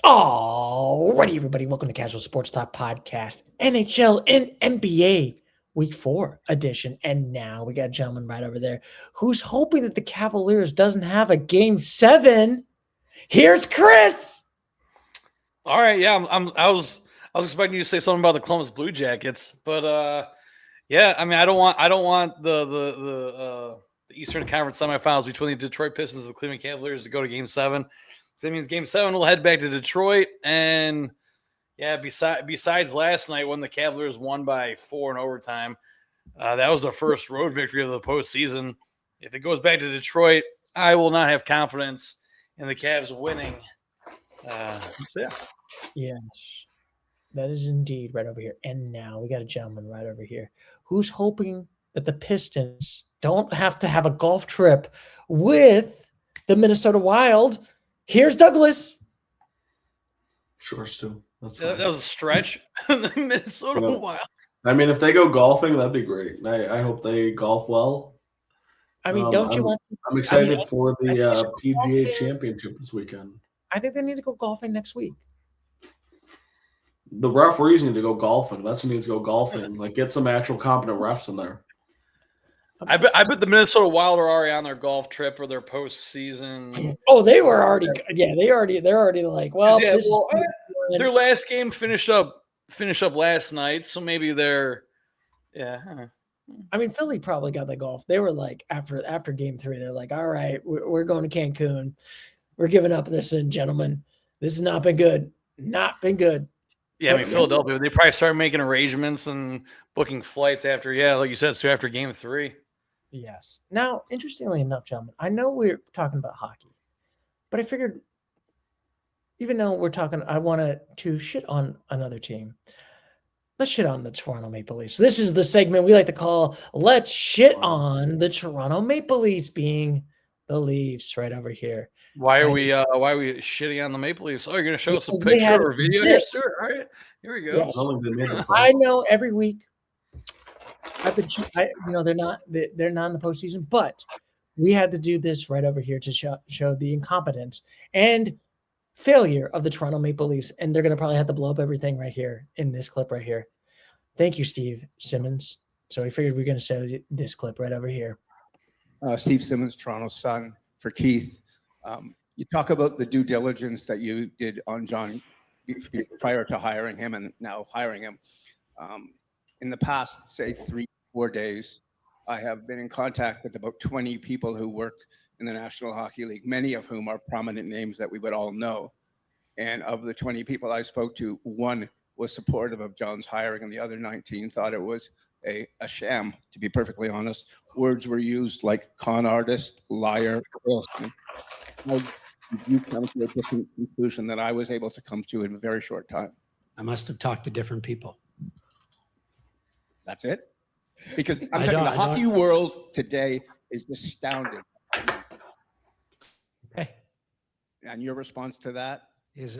Alrighty, everybody, welcome to Casual Sports Talk Podcast, NHL and NBA Week 4 edition. And now we got a gentleman right over there who's hoping that the Cavaliers doesn't have a Game 7. Here's Chris. All right, yeah, I was expecting you to say something about the Columbus Blue Jackets, but yeah, I mean, I don't want the Eastern Conference semifinals between the Detroit Pistons and the Cleveland Cavaliers to go to Game 7. So that means Game 7 will head back to Detroit, and yeah, besides last night when the Cavaliers won by 4 in overtime, that was the first road victory of the postseason. If it goes back to Detroit, I will not have confidence in the Cavs winning. So yeah. Yes, that is indeed right over here. And now we got a gentleman right over here who's hoping that the Pistons don't have to have a golf trip with the Minnesota Wild. Here's Douglas. Sure, Stu. That's fine. That was a stretch. The Minnesota Wild. I mean, if they go golfing, that'd be great. I hope they golf well. I mean, I'm excited for the PGA Championship this weekend. I think they need to go golfing next week. The referees need to go golfing. That's who needs to go golfing. Like, get some actual competent refs in there. I bet the Minnesota Wild are already on their golf trip or their postseason. Oh, they were already. Yeah, they're already like, well, yeah, their last game finished up last night, so maybe they're. Yeah. I mean, Philly probably got the golf. They were like after Game 3, they're like, all right, we're going to Cancun. We're giving up. Listen, gentlemen, this has not been good. Not been good. Yeah, I mean, Philadelphia, they probably started making arrangements and booking flights after, like you said, so after Game 3. Yes. Now, interestingly enough, gentlemen, I know we're talking about hockey, but I figured, even though we're talking, I wanted to shit on another team. Let's shit on the Toronto Maple Leafs. This is the segment we like to call Let's Shit on the Toronto Maple Leafs, being the Leafs right over here. Why are we shitting on the Maple Leafs? Oh, you're going to show us a picture or video here, Stuart? All right, here we go. Yes. I know every week. They're not in the postseason, but we had to do this right over here to show the incompetence and failure of the Toronto Maple Leafs, and they're going to probably have to blow up everything right here in this clip right here. Thank you, Steve Simmons. So we figured we were going to show this clip right over here. Steve Simmons, Toronto Sun, for Keith. You talk about the due diligence that you did on John prior to hiring him and now hiring him. In the past, say 3-4 days, I have been in contact with about 20 people who work in the National Hockey League, many of whom are prominent names that we would all know. And of the 20 people I spoke to, one was supportive of John's hiring and the other 19 thought it was a sham, to be perfectly honest. Words were used like con artist, liar, salesman. How did you come to a different conclusion that I was able to come to in a very short time? I must have talked to different people. That's it? Because I'm telling you, the hockey world today is astounded. Okay. And your response to that? Is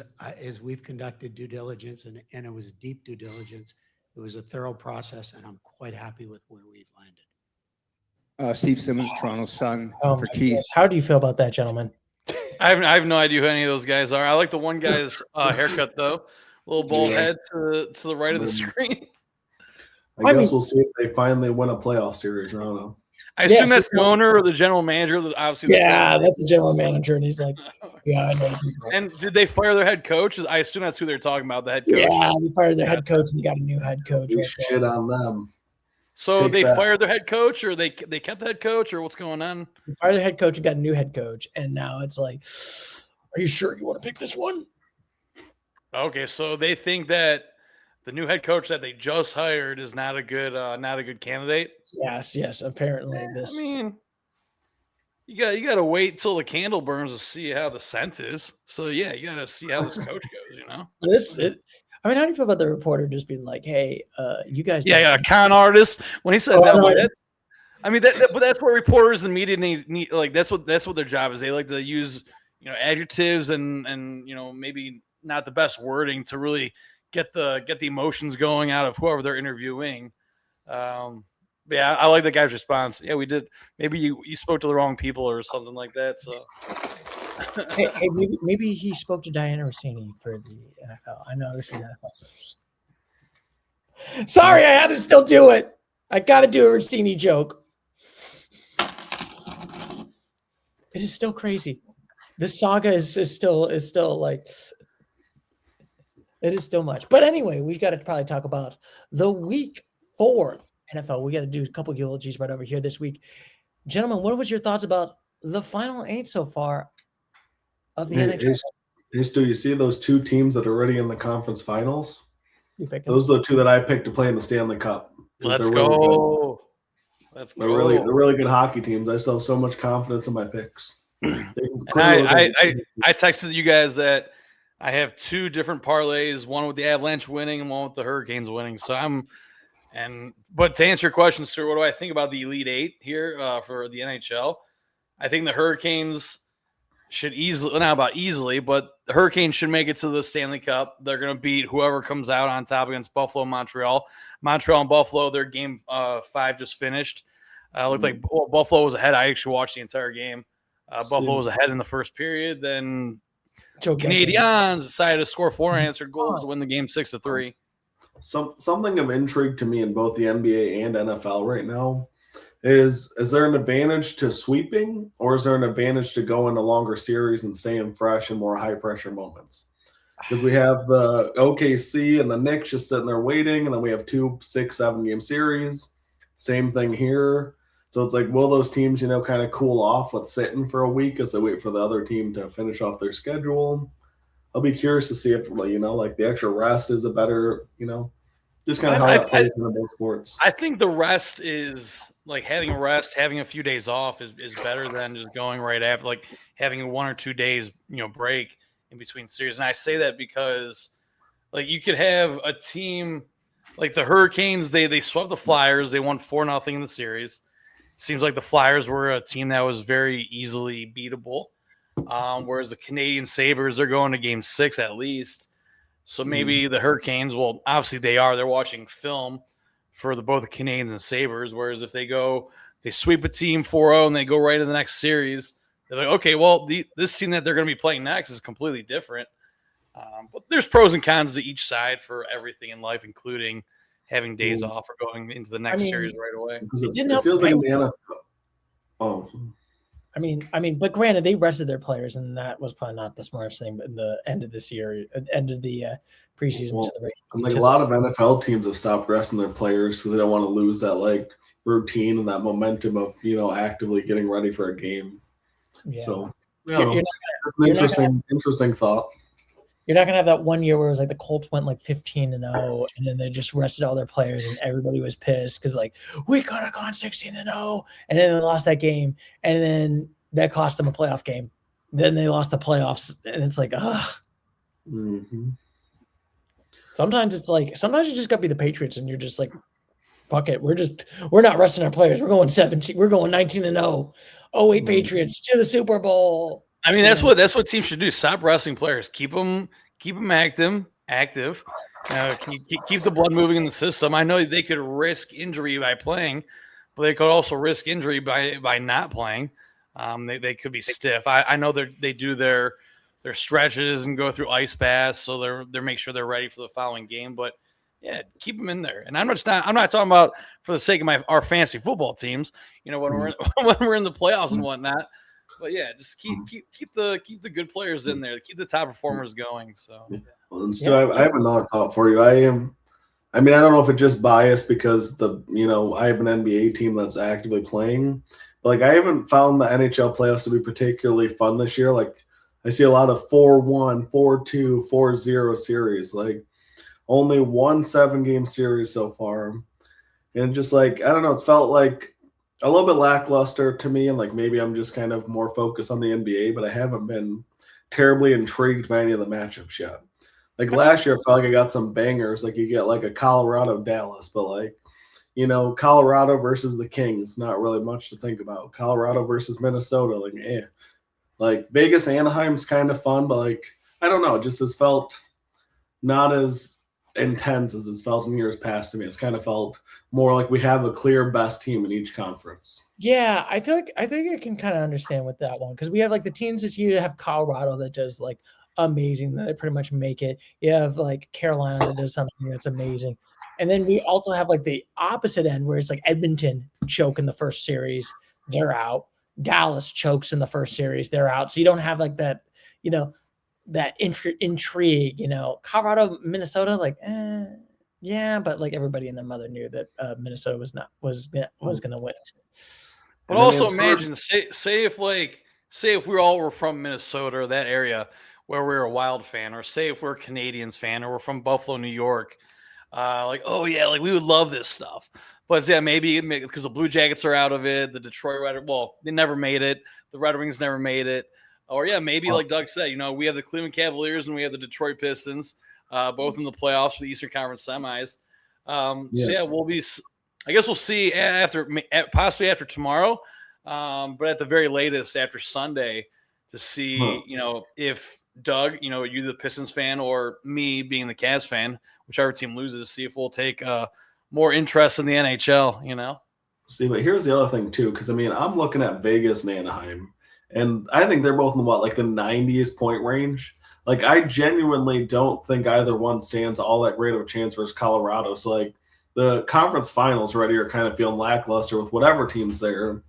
we've conducted due diligence, and it was deep due diligence. It was a thorough process, and I'm quite happy with where we've landed. Steve Simmons, Toronto Sun, for Keith. How do you feel about that, gentlemen? I have no idea who any of those guys are. I like the one guy's haircut, though. Little bald head to the right of the screen. I guess we'll see if they finally win a playoff series. I don't know. I assume that's the owner or the general manager. Obviously, that's the general manager, and he's like, "Yeah, I know." And did they fire their head coach? I assume that's who they're talking about. The head coach. Yeah, they fired their head coach, and they got a new head coach. Shit on them. So they fired their head coach, or they kept the head coach, or what's going on? They fired their head coach and got a new head coach, and now it's like, "Are you sure you want to pick this one?" Okay, so they think that the new head coach that they just hired is not a good candidate. Yes. Apparently, I mean, you got to wait till the candle burns to see how the scent is. So yeah, you got to see how this coach goes. You know, I mean, how do you feel about the reporter just being like, "Hey, you guys"? Yeah, a con artist. When he said that way, but that's what reporters and media need. Like that's what their job is. They like to use adjectives and maybe not the best wording to really get the emotions going out of whoever they're interviewing. Yeah, I like the guy's response. Yeah, we did. Maybe you spoke to the wrong people or something like that. So Hey, maybe he spoke to Diana Rossini for the NFL. I know this is NFL. Sorry, I had to still do it. I got to do a Rossini joke. It is still crazy. This saga is still like it is still much. But anyway, we got to probably talk about the week 4 NFL. We got to do a couple of eulogies right over here this week. Gentlemen, what was your thoughts about the final 8 so far of the NHL? Do you see those 2 teams that are already in the conference finals? You picked them. Those are the 2 that I picked to play in the Stanley Cup. Let's Really go. Let's they're go. really good hockey teams. I still have so much confidence in my picks. And I texted you guys that I have 2 different parlays, one with the Avalanche winning and one with the Hurricanes winning. So but to answer your question, sir, what do I think about the Elite 8 here for the NHL? I think the Hurricanes should easily, but the Hurricanes should make it to the Stanley Cup. They're going to beat whoever comes out on top against Buffalo, Montreal. Montreal and Buffalo, their game 5 just finished. Looked like Buffalo was ahead. I actually watched the entire game. Buffalo was ahead in the first period. Then Canadiens decided to score 4 unanswered goals to win the game 6-3. Something of intrigue to me in both the NBA and NFL right now is there an advantage to sweeping, or is there an advantage to going a longer series and staying fresh in more high pressure moments? Because we have the OKC and the Knicks just sitting there waiting, and then we have 2 6-7 game series. Same thing here. So it's like, will those teams, kind of cool off with sitting for a week as they wait for the other team to finish off their schedule? I'll be curious to see if, like the extra rest is a better, just kind of how that plays in both sports. I think the rest is like having a rest, having a few days off is better than just going right after, like having a 1 or 2 days, break in between series. And I say that because like you could have a team like the Hurricanes, they swept the Flyers. They won 4-0 in the series. Seems like the Flyers were a team that was very easily beatable. Whereas the Canadian Sabres, they're going to game 6 at least. So maybe the Hurricanes, well, obviously they're watching film for both the Canadiens and Sabres. Whereas if they sweep a team 4-0 and they go right to the next series, they're like, okay, well, this team that they're going to be playing next is completely different. But there's pros and cons to each side for everything in life, including having days off or going into the next series right away. It feels like in the NFL. Oh. I mean, but granted, they rested their players, and that was probably not the smartest thing. But in the end of this year, end of the preseason, a lot of NFL teams have stopped resting their players because they don't want to lose that routine and that momentum of actively getting ready for a game. Yeah. So interesting thought. You're not gonna have that 1 year where it was like the Colts went 15-0, and then they just rested all their players, and everybody was pissed because we could have gone 16-0, and then they lost that game, and then that cost them a playoff game. Then they lost the playoffs, and it's like, ugh. Mm-hmm. Sometimes you just gotta be the Patriots, and you're just like, fuck it, we're not resting our players. We're going 19-0. 08 Patriots to the Super Bowl. I mean, that's what teams should do. Stop resting players. Keep them active. Keep the blood moving in the system. I know they could risk injury by playing, but they could also risk injury by not playing. They could be stiff. I know they do their stretches and go through ice baths, so they make sure they're ready for the following game. But yeah, keep them in there. And I'm not talking about for the sake of our fantasy football teams. When we're in the playoffs and whatnot. But yeah, just keep the good players in there. Keep the top performers going. So, well, and Stu, I have another thought for you. I don't know if it's just biased because I have an NBA team that's actively playing, but I haven't found the NHL playoffs to be particularly fun this year. I see a lot of 4-1, 4-2, 4-0 series. Only 1 7-game series so far, and just I don't know. It's felt like a little bit lackluster to me, and maybe I'm just kind of more focused on the NBA, but I haven't been terribly intrigued by any of the matchups yet. Last year, I felt like I got some bangers. You get a Colorado Dallas, but Colorado versus the Kings, not really much to think about. Colorado versus Minnesota, Vegas Anaheim's kind of fun, but I don't know, it just has felt not as intense as it's felt in years past to me. It's kind of felt more like we have a clear best team in each conference. Yeah, I think I can kind of understand with that one because we have like the teams this year. You have Colorado that does like amazing, that they pretty much make it. You have like Carolina that does something that's amazing, and then we also have like the opposite end where it's like Edmonton choke in the first series, they're out. Dallas chokes in the first series, they're out. So you don't have like that, you know, that intrigue. You know, Colorado, Minnesota, like, yeah, but like everybody and their mother knew that Minnesota was going to win. But And I mean, also it's hard- imagine, say if we all were from Minnesota or that area where we're a Wild fan, or say if we're a Canadiens fan or we're from Buffalo, New York, like, oh yeah, like we would love this stuff. But yeah, maybe because the Blue Jackets are out of it, the Detroit Red, well, they never made it. The Red Wings never made it. Or yeah, maybe like Doug said, you know, we have the Cleveland Cavaliers and we have the Detroit Pistons, both in the playoffs for the Eastern Conference semis. So yeah, we'll be. I guess we'll see possibly after tomorrow, but at the very latest after Sunday to see, you know, if Doug, you know, you the Pistons fan or me being the Cavs fan, whichever team loses, see if we'll take more interest in the NHL, you know? See, but here's the other thing too, because I mean, I'm looking at Vegas and Anaheim, and I think they're both in like the 90s point range. Like, I genuinely don't think either one stands all that great of a chance versus Colorado. So like, the conference finals already are kind of feeling lackluster with whatever team's there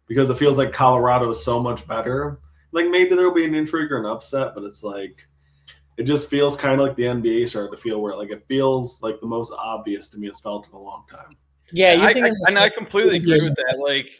because it feels like Colorado is so much better. Like, maybe there'll be an intrigue or an upset, but it's like, it just feels kind of like the NBA started to feel, where like it feels like the most obvious to me it's felt in a long time. Yeah, I completely agree with that. Like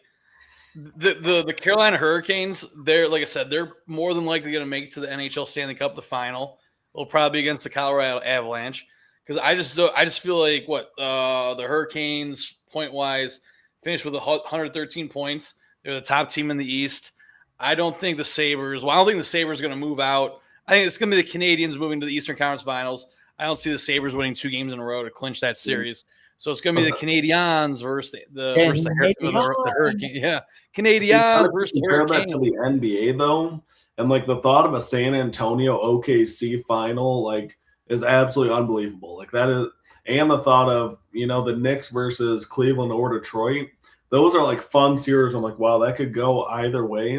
the Carolina Hurricanes, they're, like I said, they're more than likely going to make it to the NHL Stanley Cup, the final. It'll probably be against the Colorado Avalanche. Because I just feel like the Hurricanes, point wise, finished with 113 points. They're the top team in the East. I don't think the Sabres. Well, I don't think the Sabres are going to move out. I think it's going to be the Canadiens moving to the Eastern Conference Finals. I don't see the Sabres winning 2 games in a row to clinch that series. So it's going to be the Canadiens versus the Hurricane. Yeah, Canadiens versus the Hurricane. Compare that to the NBA though, and like the thought of a San Antonio OKC final, like, is absolutely unbelievable. Like, that is, and the thought of, you know, the Knicks versus Cleveland or Detroit, those are like fun series. I'm like, wow, that could go either way.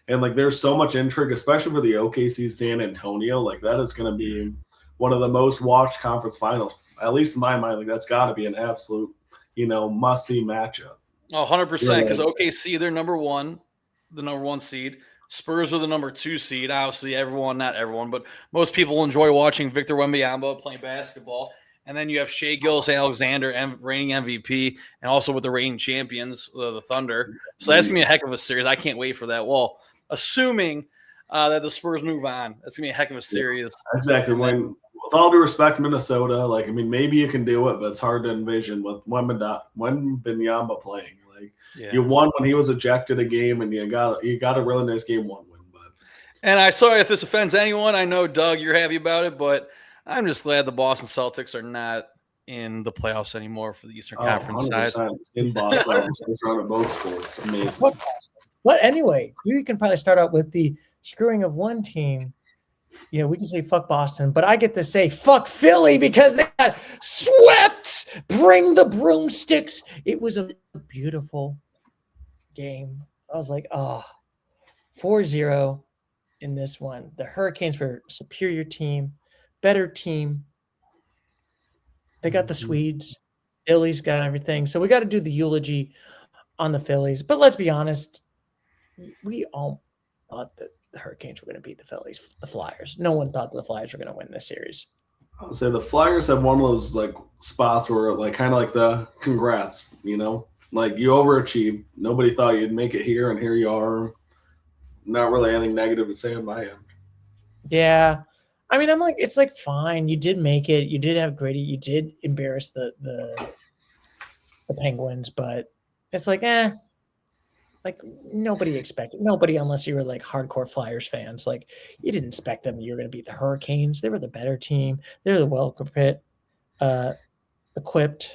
And like, there's so much intrigue, especially for the OKC San Antonio. Like, that is going to be one of the most watched conference finals, at least in my mind. Like, that's got to be an absolute, you know, must see matchup. 100%. Because OKC, they're the number one seed. Spurs are the number 2 seed. Obviously, not everyone, but most people enjoy watching Victor Wembanyama playing basketball. And then you have Shai Gilgeous-Alexander, reigning MVP, and also with the reigning champions, the Thunder. So that's going to be a heck of a series. I can't wait for that. Well, assuming that the Spurs move on, that's going to be a heck of a series. Yeah, exactly. With all due respect, Minnesota, like, I mean, maybe you can do it, but it's hard to envision with Wembanyama playing. Like, you won when he was ejected a game, and you got a really nice game 1 win. But and I sorry if this offends anyone. I know, Doug, you're happy about it, but I'm just glad the Boston Celtics are not in the playoffs anymore for the Eastern Conference side. In Boston, it's around at both sports. Amazing. But anyway, you can probably start out with the screwing of one team. You know, we can say fuck Boston, but I get to say fuck Philly because they got swept. Bring the broomsticks. It was a beautiful game. I was like, 4-0 in this one. The Hurricanes were a superior team, better team. They got the Swedes. Phillies got everything. So we got to do the eulogy on the Phillies. But let's be honest, we all thought that the Hurricanes were going to beat the Flyers. No one thought the Flyers were going to win this series. I would say the Flyers have one of those like spots where like kind of like the congrats, you know, like you overachieved. Nobody thought you'd make it here, and here you are. Not really anything negative to say on my end. Yeah. I mean, I'm like, it's like fine. You did make it. You did have gritty. You did embarrass the Penguins, but it's like, like nobody expected. Nobody, unless you were like hardcore Flyers fans, like you didn't expect them. You were going to beat the Hurricanes. They were the better team. They're the well equipped.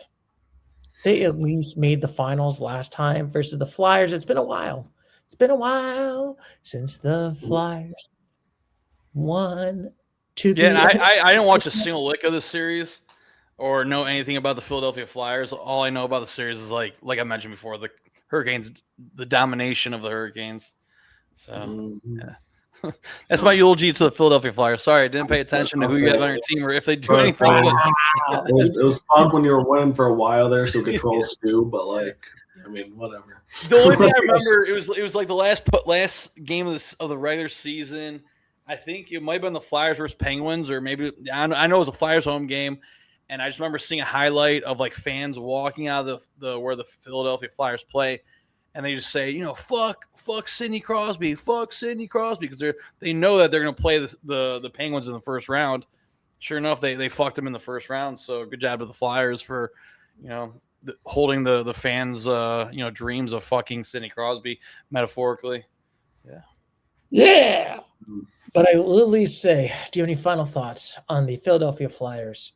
They at least made the finals last time versus the Flyers. It's been a while. It's been a while since the Flyers won. I didn't watch a single lick of this series. or know anything about the Philadelphia Flyers. All I know about the series is like I mentioned before, the Hurricanes, the domination of the Hurricanes. So yeah. That's my eulogy to the Philadelphia Flyers. Sorry, I didn't pay attention to who you have on your team or if they do anything. It was fun when you were winning for a while there, so control Stu. But like, I mean, whatever. The only thing I remember, it was like the last game of the regular season. I think it might have been the Flyers versus Penguins, or maybe I know it was a Flyers home game, and I just remember seeing a highlight of like fans walking out of the where the Philadelphia Flyers play, and they just say, fuck Sidney Crosby, because they know that they're going to play the Penguins in the first round. Sure enough, they fucked them in the first round. So good job to the Flyers for, holding the fans, dreams of fucking Sidney Crosby metaphorically. Yeah. Yeah. But I will at least say, do you have any final thoughts on the Philadelphia Flyers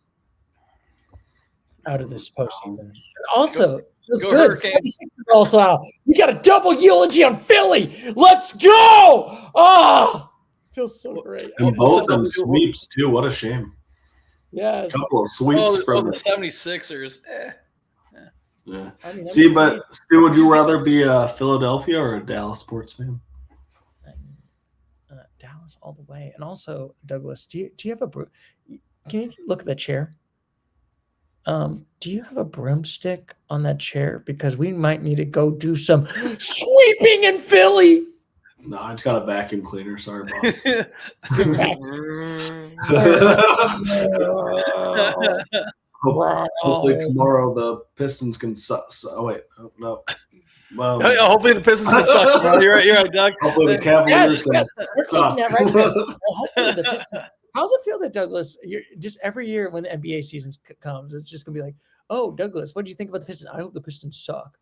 out of this postseason? Also, it's good. 76ers are also out. We got a double eulogy on Philly. Let's go! Oh, feels so great. And both of them sweeps too. What a shame. Yeah, a couple of sweeps from the 76ers. Yeah. I mean, See, but Stu, would you rather be a Philadelphia or a Dallas sports fan? Dallas all the way. And also, Douglas, do you have a can you look at the chair? Do you have a broomstick on that chair? Because we might need to go do some sweeping in Philly. No, I just got a vacuum cleaner. Sorry, boss. Hopefully tomorrow the Pistons can suck. Oh wait, no. Hopefully the Pistons can suck tomorrow. You're right, Doug. Hopefully the Cavaliers can suck. Hopefully the Pistons. How's it feel that Douglas? You're just every year when the NBA season comes, it's just gonna be like, "Oh, Douglas, what do you think about the Pistons? I hope the Pistons suck."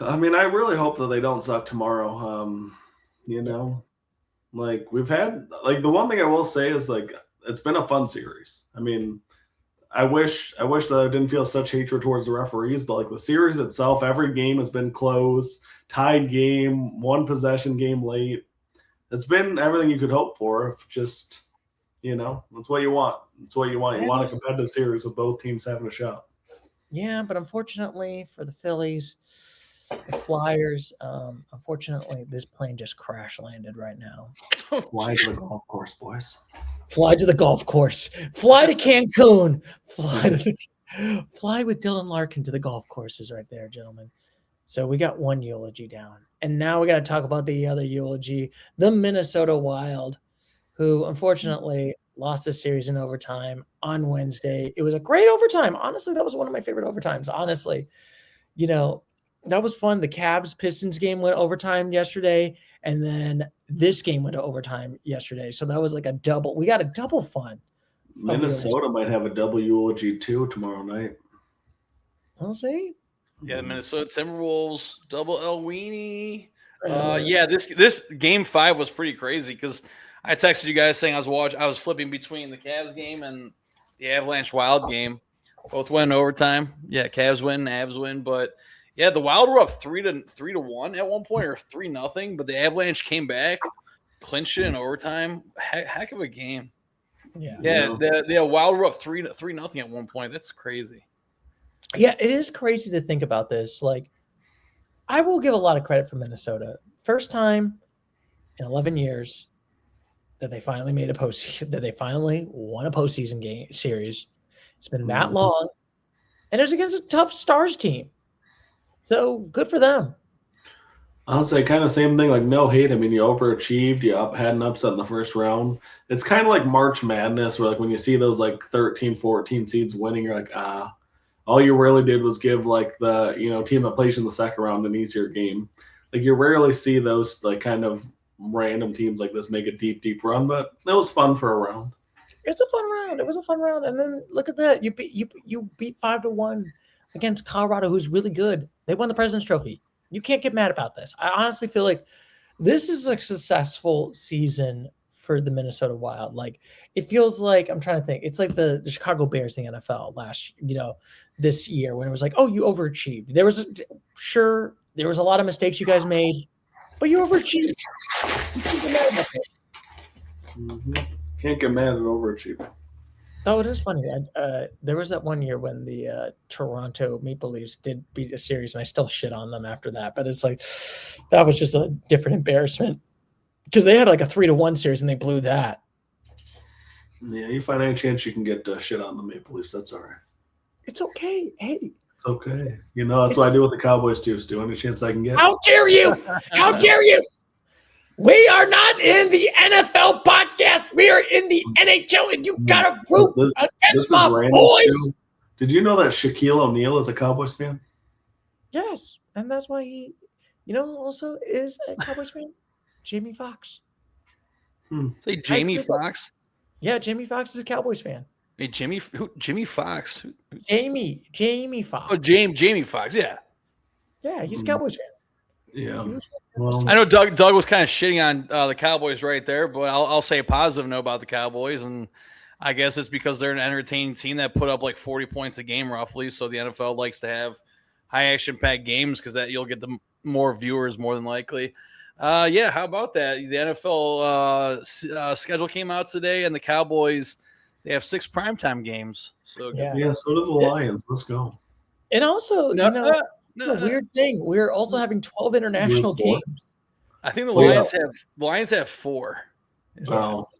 I mean, I really hope that they don't suck tomorrow. Like we've had, like the one thing I will say is like it's been a fun series. I mean, I wish that I didn't feel such hatred towards the referees, but like the series itself, every game has been close, tied game, one possession game late. It's been everything you could hope for. If just, that's what you want. It's what you want. You want a competitive series with both teams having a shot. Yeah, but unfortunately for the Phillies, the Flyers, unfortunately, this plane just crash landed right now. Fly to the golf course, boys. Fly to the golf course. Fly to Cancun. Fly with Dylan Larkin to the golf courses right there, gentlemen. So we got one eulogy down. And now we got to talk about the other eulogy, the Minnesota Wild, who unfortunately lost the series in overtime on Wednesday. It was a great overtime. Honestly, that was one of my favorite overtimes. Honestly, that was fun. The Cavs-Pistons game went overtime yesterday, and then this game went to overtime yesterday. So that was like a double. We got a double fun. Minnesota might have a double eulogy too tomorrow night. We'll see. Yeah, the Minnesota Timberwolves, double El Weenie. This game 5 was pretty crazy because I texted you guys saying I was flipping between the Cavs game and the Avalanche Wild game. Both went in overtime. Yeah, Cavs win, Avs win, but yeah, the Wild were up 3-1 at one point, or 3-0, but the Avalanche came back, clinched it in overtime. Heck of a game. Yeah. The Wild were up 3-0 at one point. That's crazy. Yeah, it is crazy to think about this. Like, I will give a lot of credit for Minnesota. First time in 11 years that they finally made a postseason, that they finally won a postseason game series. It's been that long, and it's against a tough Stars team. So good for them. I would say kind of same thing, like no hate. I mean, you overachieved, you had an upset in the first round. It's kind of like March Madness, where like when you see those like 13, 14 seeds winning, you're like, all you really did was give like the team that plays in the second round an easier game. Like you rarely see those like kind of random teams like this make a deep run, but it was fun for a round. It's a fun round. It was a fun round, and then look at that. You beat 5-1 against Colorado, who's really good. They won the President's Trophy. You can't get mad about this. I honestly feel like this is a successful season for the Minnesota Wild. Like it feels like, I'm trying to think. It's like the Chicago Bears in the NFL this year when it was like, oh, you overachieved. There was a lot of mistakes you guys made, but you overachieved. You can't get mad about it. Can't get mad at overachieving. Oh, it is funny. There was that one year when the Toronto Maple Leafs did beat a series, and I still shit on them after that. But it's like that was just a different embarrassment because they had like a 3-1 series and they blew that. Yeah, you find any chance you can get shit on the Maple Leafs, that's all right. It's okay. Hey, It's okay. You know, that's what I do with the Cowboys too, Stu. Any chance I can get? how dare you? How dare you? We are not in the NFL podcast. We are in the NHL, and you got to root This against is my random, boys. Stu. Did you know that Shaquille O'Neal is a Cowboys fan? Yes, and that's why he, also is a Cowboys fan. Jamie Foxx. Say Jamie agree with- Foxx. Yeah, Jamie Foxx is a Cowboys fan. Hey, Jimmy Foxx. Jamie Foxx. Oh, Jamie Foxx. Yeah. Yeah, he's a Cowboys fan. Yeah. Well, I know Doug was kind of shitting on the Cowboys right there, but I'll say a positive note about the Cowboys, and I guess it's because they're an entertaining team that put up like 40 points a game roughly. So the NFL likes to have high action packed games because that you'll get the more viewers more than likely. Yeah, how about that? The NFL schedule came out today, and the Cowboys they have 6 primetime games. So Yeah. yeah, so do the Lions. Let's go. And also, No, it's a weird thing. We're also having 12 international We're 4. games. I think the Yeah. Lions have 4. Well,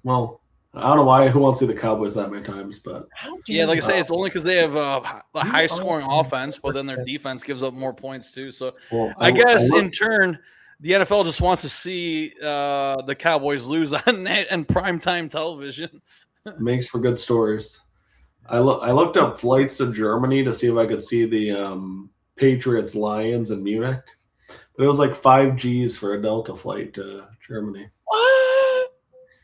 well, I don't know why. Who wants to see the Cowboys that many times? But How dare Yeah, like I you? say, it's only because they have a high scoring honestly- offense, but then their defense gives up more points too. So well, I guess look- in turn, the NFL just wants to see the Cowboys lose on primetime television. makes for good stories. I looked up flights to Germany to see if I could see the Patriots Lions in Munich, but it was like 5 G's for a Delta flight to Germany. What?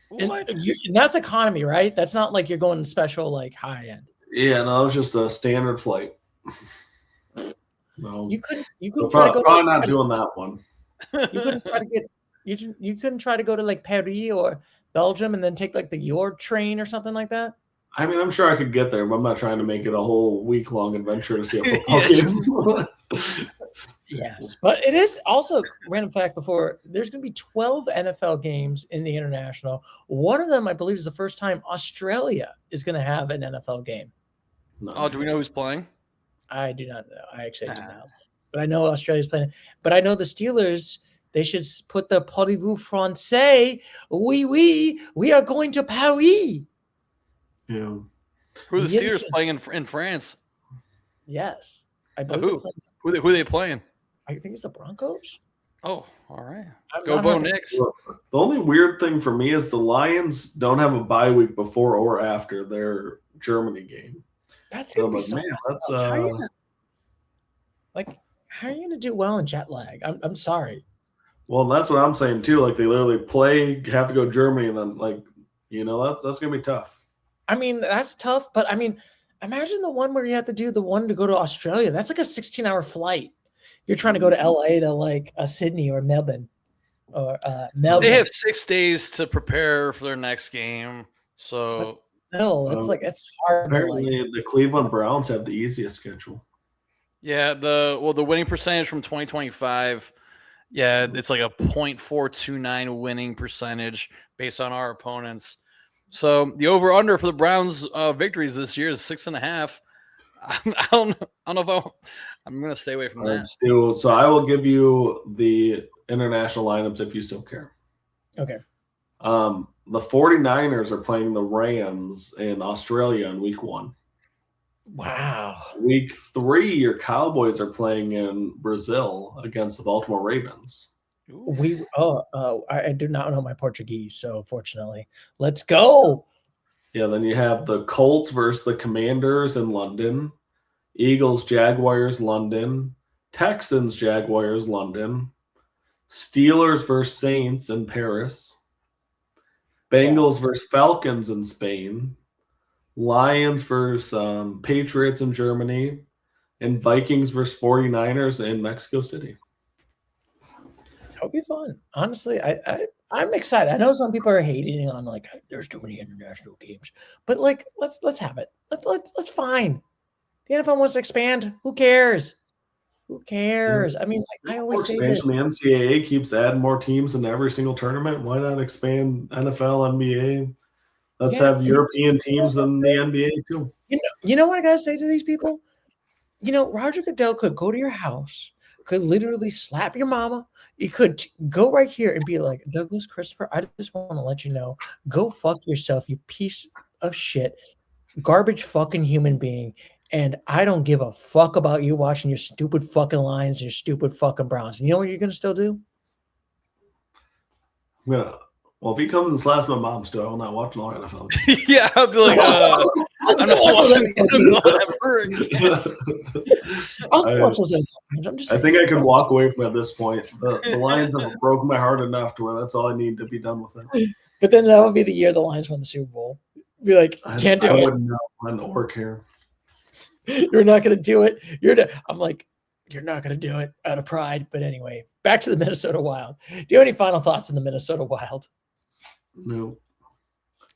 What? And that's economy, right? That's not like you're going special, like high end. Yeah, no, it was just a standard flight. No, You couldn't so try to go. probably not doing that one. You couldn't try to get. You couldn't try to go to like Paris or Belgium and then take like the York train or something like that. I mean, I'm sure I could get there, but I'm not trying to make it a whole week-long adventure to see a football Yeah, game. Yes, but it is also random fact. Before there's going to be 12 NFL games in the international. One of them, I believe, is the first time Australia is going to have an NFL game. Oh, do we know who's playing? I do not know. I actually do not. But I know Australia's playing. But I know the Steelers. They should put the Parlez-vous français? We are going to Paris. Yeah. Who are the Yes. Steelers playing in France? Yes, I Who? believe. they're playing- Who are they playing? I think it's the Broncos. Oh, all right. I'm Go not Bo 100% Nix. The only weird thing for me is the Lions don't have a bye week before or after their Germany game. That's So gonna I'm be like, so. man, that's How are you gonna- how are you gonna do well in jet lag? I'm sorry. well, that's what I'm saying too. Like they literally play, have to go to Germany, and then that's gonna be tough. I mean, that's tough, but I mean, imagine the one where you have to do the one to go to Australia. That's like a 16-hour flight. You're trying to go to LA to like Sydney or Melbourne or Melbourne. They have 6 days to prepare for their next game. So But still, it's Um, like it's hard. To, Apparently, like, the Cleveland Browns have the easiest schedule. yeah, the winning percentage from 2025, yeah, it's like a .429 winning percentage based on our opponents. So the over under for the Browns victories this year is 6.5. I don't know if I'm going to stay away from that. Stu, so I will give you the international lineups if you still care. okay. The 49ers are playing the Rams in Australia in week 1. Wow. Week 3, your Cowboys are playing in Brazil against the Baltimore Ravens. I do not know my Portuguese, so fortunately, let's go. Yeah, then you have the Colts versus the Commanders in London, Eagles, Jaguars, London, Texans, Jaguars, London, Steelers versus Saints in Paris, Bengals versus Falcons in Spain, Lions versus Patriots in Germany, and Vikings versus 49ers in Mexico City. It'll be fun. Honestly, I'm excited. I know some people are hating on like there's too many international games, but like let's have it. Let's fine. The NFL wants to expand. Who cares? Who cares? I mean, like I always say this. Expansion, the NCAA keeps adding more teams in every single tournament. Why not expand NFL, NBA? Let's Yeah. have European teams in the NBA too. You know what I gotta say to these people? Roger Goodell could go to your house, could literally slap your mama. He could go right here and be like, Douglas Christopher, I just want to let you know, go fuck yourself, you piece of shit, garbage fucking human being. And I don't give a fuck about you watching your stupid fucking Lions, your stupid fucking Browns. And you know what you're gonna still do? Well, if he comes and slaps my mom still, I'm not watching all NFL. Yeah, I'll be like, I'm not watching the I think I can walk away from it at this point. The Lions have broken my heart enough to where that's all I need to be done with it. But then that would be the year the Lions won the Super Bowl. Be like, can't do I it. wouldn't know when to work here. You're not going to do it. I'm like, you're not going to do it out of pride. But anyway, back to the Minnesota Wild. Do you have any final thoughts on the Minnesota Wild? No.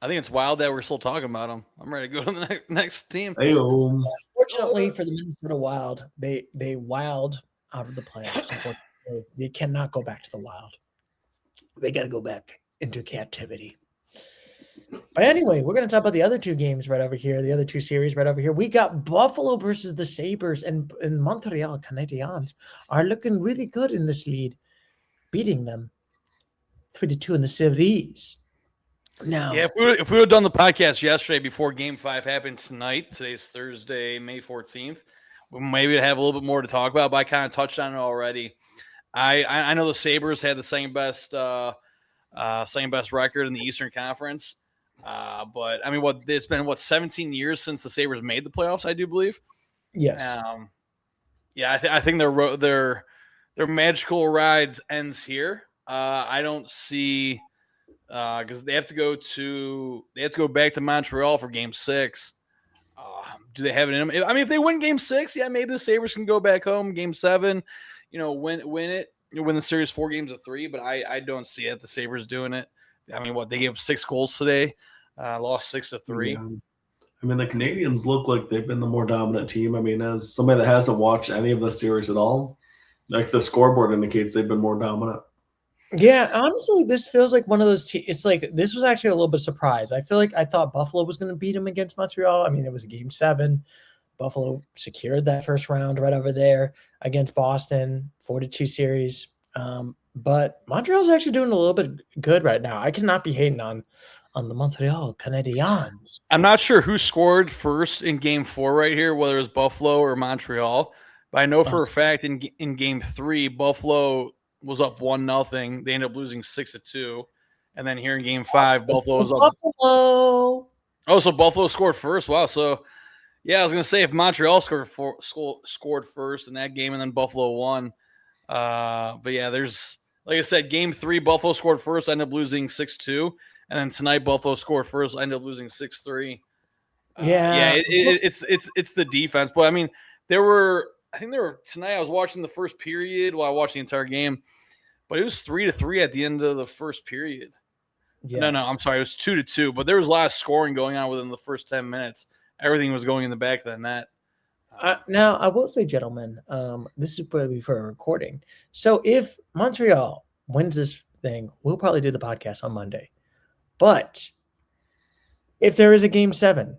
I think it's wild that we're still talking about them. I'm ready to go to the next team. Ayo. Fortunately for the Minnesota Wild, they wild out of the playoffs. Unfortunately, they cannot go back to the Wild. They got to go back into captivity. But anyway, we're going to talk about the other two games right over here, the other two series right over here. We got Buffalo versus the Sabres, and Montreal Canadiens are looking really good in this lead, beating them 3-2 in the series. Now, Yeah, if we would have done the podcast yesterday before Game 5 happened tonight, today's Thursday, May 14th, we maybe have a little bit more to talk about, but I kind of touched on it already. I know the Sabres had the second best record in the Eastern Conference. But I mean, it's been 17 years since the Sabres made the playoffs, I do believe. yes. Yeah, I think their magical rides ends here. I don't see because they have to go back to Montreal for Game 6. Do they have it in them? I mean, if they win Game 6, yeah, maybe the Sabres can go back home. Game 7, win it, win the series 4-3. But I don't see it. The Sabres doing it. I mean, they gave up 6 goals today, lost 6-3. Yeah. I mean, the Canadiens look like they've been the more dominant team. I mean, as somebody that hasn't watched any of the series at all, like the scoreboard indicates they've been more dominant. Yeah, honestly, this feels like one of those. It's like this was actually a little bit surprised. I feel like I thought Buffalo was going to beat them against Montreal. I mean, it was a Game 7. Buffalo secured that first round right over there against Boston, 4-2 series. But Montreal's actually doing a little bit good right now. I cannot be hating on the Montreal Canadiens. I'm not sure who scored first in Game 4 right here, whether it was Buffalo or Montreal. But I know for a fact in Game 3, Buffalo was up 1-0. They ended up losing 6-2. And then here in Game 5, Buffalo was up. Buffalo. Oh, so Buffalo scored first. Wow. So, yeah, I was going to say if Montreal scored first in that game and then Buffalo won. But, yeah, like I said, Game 3, Buffalo scored first, ended up losing 6-2. And then tonight, Buffalo scored first, ended up losing 6-3. Yeah. It's the defense. But, I mean, tonight I was watching the first period. Well, I watched the entire game. But it was 3-3 at the end of the first period. Yes. No, I'm sorry. It was 2-2. But there was a lot of scoring going on within the first 10 minutes. Everything was going in the back of the net. Now, I will say, gentlemen, this is probably for a recording. So if Montreal wins this thing, we'll probably do the podcast on Monday. But if there is a Game 7,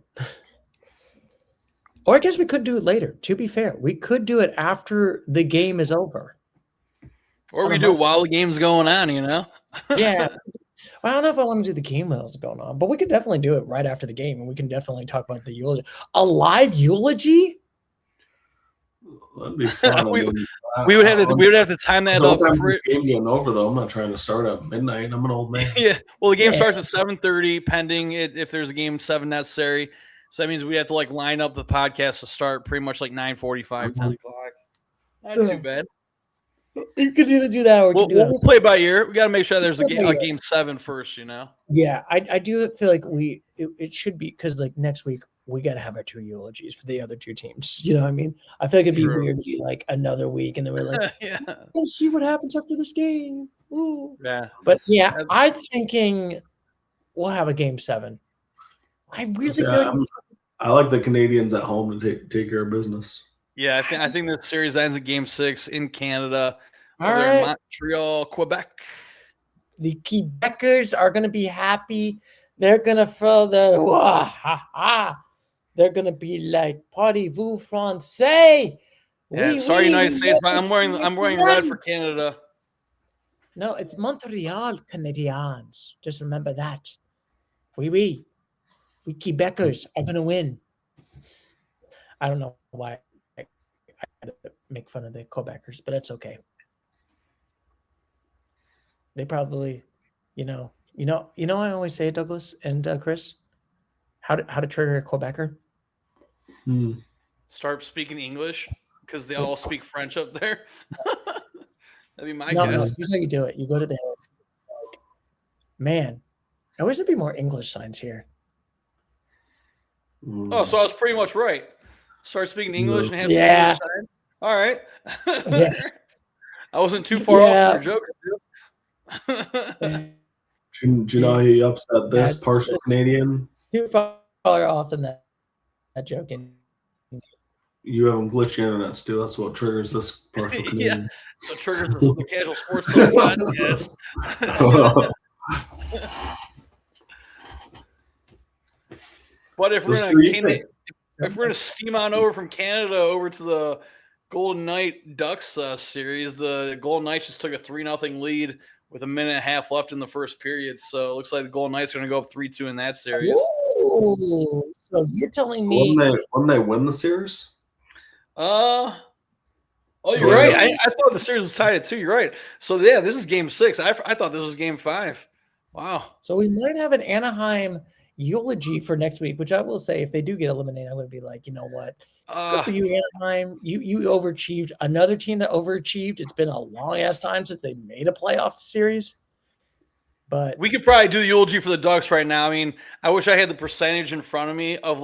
or I guess we could do it later. To be fair, we could do it after the game is over. Or we do it while the game's going on, Yeah. I don't know if I want to do the game while it's going on, but we could definitely do it right after the game, and we can definitely talk about the eulogy. A live eulogy? That'd be fun. we would have to time that up. Sometimes this game getting over though. I'm not trying to start at midnight. I'm an old man. Yeah. Well, the game starts at 7:30, pending if there's a Game 7 necessary. So that means we have to line up the podcast to start pretty much 9:45, 10 o'clock. Not too bad. You could either do that or we'll play by ear. We got to make sure there's a Game 7 first, Yeah, I do feel like it should be because next week we got to have our 2 eulogies for the other 2 teams. You know what I mean? I feel like it'd be weird to be another week and then we're like, let's see what happens after this game. Ooh. Yeah. But yeah, I'm thinking we'll have a Game 7. I really feel like I like the Canadiens at home to take care of business. Yeah, I think the series ends in Game 6 in Canada. All They're right. in Montreal, Quebec. The Quebecers are going to be happy. They're gonna throw the wah, ha, ha. They're gonna be like party-vous français. Yeah, Oui, sorry, oui, United we States, but love I'm wearing it. red for Canada. No, it's Montreal Canadiens. Just remember that. Oui, oui. We Quebecers are gonna win. I don't know why I had to make fun of the Quebecers, but it's okay. They probably, I always say, Douglas and Chris, how to trigger a Quebecer. Hmm. Start speaking English because they all speak French up there. That'd be my No, guess. here's how you do it. You go to the hills. Like, man, I wish there'd be more English signs here. Oh, so I was pretty much right. Start speaking English and have some Yeah. English sign. All right. Yeah. I wasn't too far off from your joke. Do you know how you upset this Yeah, partial it's- Canadian? Too far off in that joking. You have them glitchy internet, Stu. That's what triggers this partial Canadian. So triggers the casual sports talk podcast. But if we're gonna steam on over from Canada over to the Golden Knight Ducks series, the Golden Knights just took a 3-0 lead with a minute and a half left in the first period. So it looks like the Golden Knights are going to go up 3-2 in that series. Ooh, so you're telling me When they win the series? Oh, you're right. I thought the series was tied at 2. You're right. So yeah, this is game 6. I thought this was game 5. Wow. so we might have an Anaheim eulogy for next week, which I will say, if they do get eliminated, I'm going to be like, you know what? Good for you, Anaheim. You overachieved. Another team that overachieved. It's been a long ass time since they made a playoff series. But we could probably do the eulogy for the Ducks right now. I mean, I wish I had the percentage in front of me of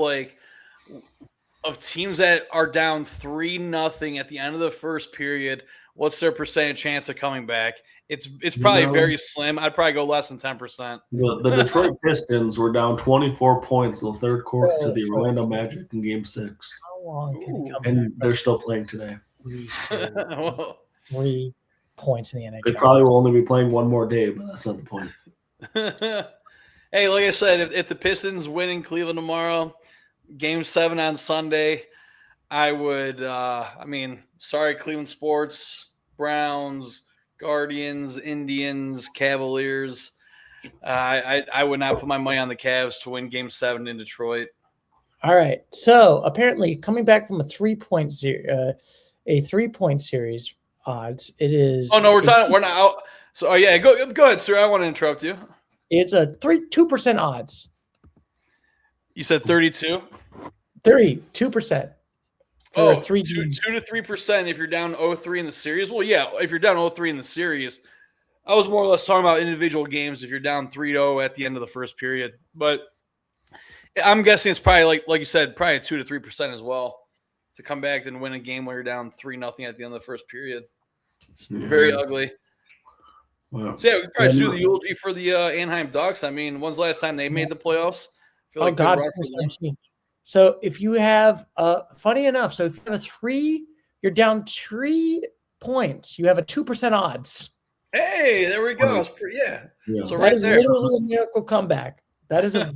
teams that are down 3-0 at the end of the first period. What's their percentage chance of coming back? It's probably very slim. I'd probably go less than 10%. The Detroit Pistons were down 24 points in the third quarter to the Orlando Magic in Game 6. how long can it come And they're still playing today. back? 3 points in the NHL. They probably will only be playing one more day, but that's not the point. Hey, like I said, if the Pistons win in Cleveland tomorrow, Game 7 on Sunday, I would. Sorry, Cleveland sports, Browns, Guardians, Indians, Cavaliers. I would not put my money on the Cavs to win Game 7 in Detroit. All right. So apparently, coming back from a 3-point series odds, it is. Oh no, we're not out. So yeah, go ahead, sir. I don't want to interrupt you. It's a 2% odds. You said 32. 2%. Oh, 2 to 3% if you're down 0-3 in the series. Well, yeah, if you're down 0-3 in the series, I was more or less talking about individual games. If you're down 3-0 at the end of the first period, but I'm guessing it's probably like you said, probably 2 to 3% as well to come back and win a game where you're down 3-0 at the end of the first period. It's very ugly. Wow. So yeah, we could probably do the eulogy for the Anaheim Ducks. I mean, when's the last time they made the playoffs? I feel like God. good run for them. So if you have, funny enough, so if you have you're down 3 points, you have a 2% odds. Hey, there we go. That's pretty, Yeah. So That right is there. literally a miracle comeback. That is a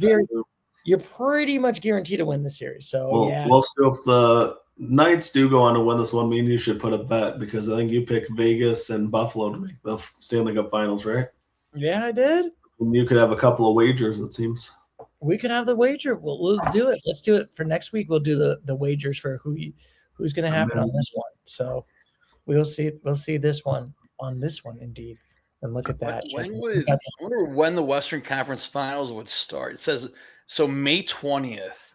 you're pretty much guaranteed to win the series. So yeah. Well, still, if the Knights do go on to win this one, you should put a bet because I think you picked Vegas and Buffalo to make the Stanley Cup Finals, right? Yeah, I did. And you could have a couple of wagers, it seems. We could have the wager. We'll do it. Let's do it for next week. We'll do the wagers for who's going to happen on this one. So we'll see. We'll see this one on this one indeed. And look at that. I wonder when the Western Conference Finals would start. It says so May 20th.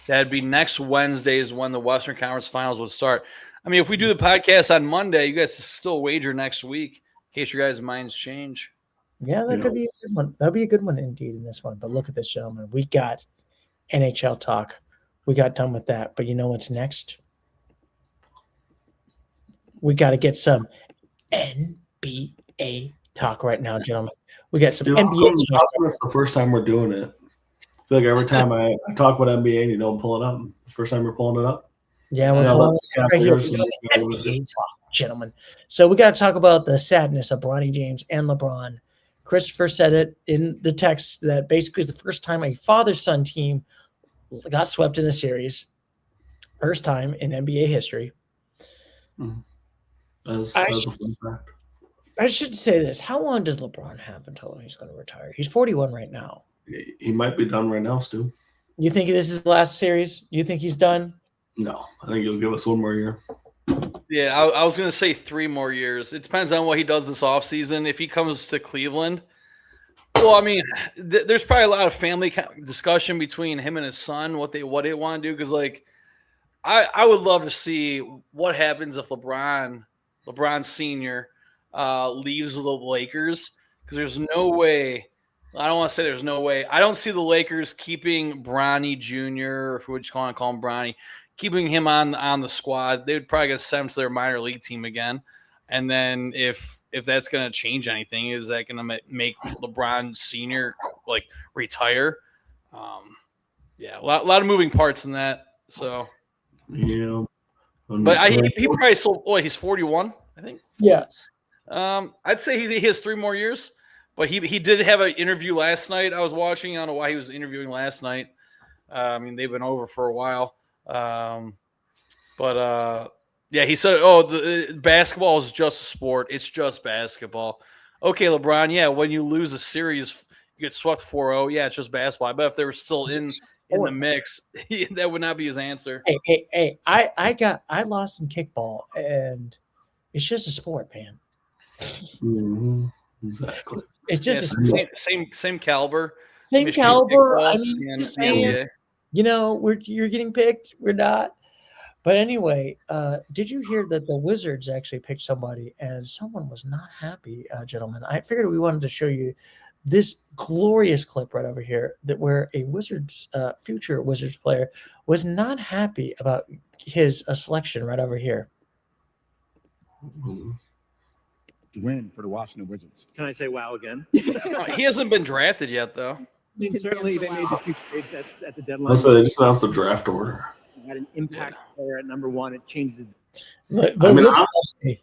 That'd be next Wednesday is when the Western Conference Finals would start. I mean, if we do the podcast on Monday, you guys still wager next week in case your guys' minds change. Yeah, that could be a good one. That'd be a good one indeed in this one. But look at this, gentlemen. We got NHL talk. We got done with that. But you know what's next? We got to get some NBA talk right now, gentlemen. We got some NBA talk. It's the first time we're doing it. I feel like every time I talk about NBA and you don't pull it up, the first time we're pulling it up. Yeah, we're pulling it up right here. NBA talk, gentlemen. So we got to talk about the sadness of Bronny James and LeBron Christopher said it in the text that basically it's the first time a father-son team got swept in the series. First time in NBA history. As I a sh- fun fact. I should say this. How long does LeBron have until he's going to retire? He's 41 right now. He might be done right now, Stu. You think this is the last series? You think he's done? No, I think he'll give us one more year. Yeah, I was going to say 3 more years. It depends on what he does this offseason. If he comes to Cleveland, well, I mean, there's probably a lot of family discussion between him and his son, what they want to do. Because, like, I would love to see what happens if LeBron Sr. Leaves the Lakers. Because there's no way. I don't want to say there's no way. I don't see the Lakers keeping Bronny Jr. or if what you want to call him Bronny, keeping him on the squad. They would probably get sent to their minor league team again. And then if that's going to change anything, is that going to make LeBron Sr. like retire? Yeah, a lot of moving parts in that. So Yeah. but he probably sold. Oh, he's 41, I think. Yes. I'd say he has 3 more years. But he did have an interview last night. I was watching. I don't know why he was interviewing last night. I mean, they've been over for a while. Yeah, he said, the basketball is just a sport. It's just basketball. Okay, LeBron, yeah, when you lose a series, you get swept 4-0. Yeah, it's just basketball. I bet if they were still in the mix, that would not be his answer. Hey, I lost in kickball, and it's just a sport, man. Mm-hmm. Exactly. It's just same caliber. Same Michigan caliber. kickball I mean, and just the saying, NBA. you're getting picked. We're not. But anyway, did you hear that the Wizards actually picked somebody and someone was not happy, gentlemen? I figured we wanted to show you this glorious clip right over here that where a Wizards, future Wizards player was not happy about his selection right over here. Win for the Washington Wizards. Can I say wow again? He hasn't been drafted yet, though. I mean, certainly they made the 2 trades at the deadline. Also, they just announced the draft order. Had an impact player at number 1. It changed I mean,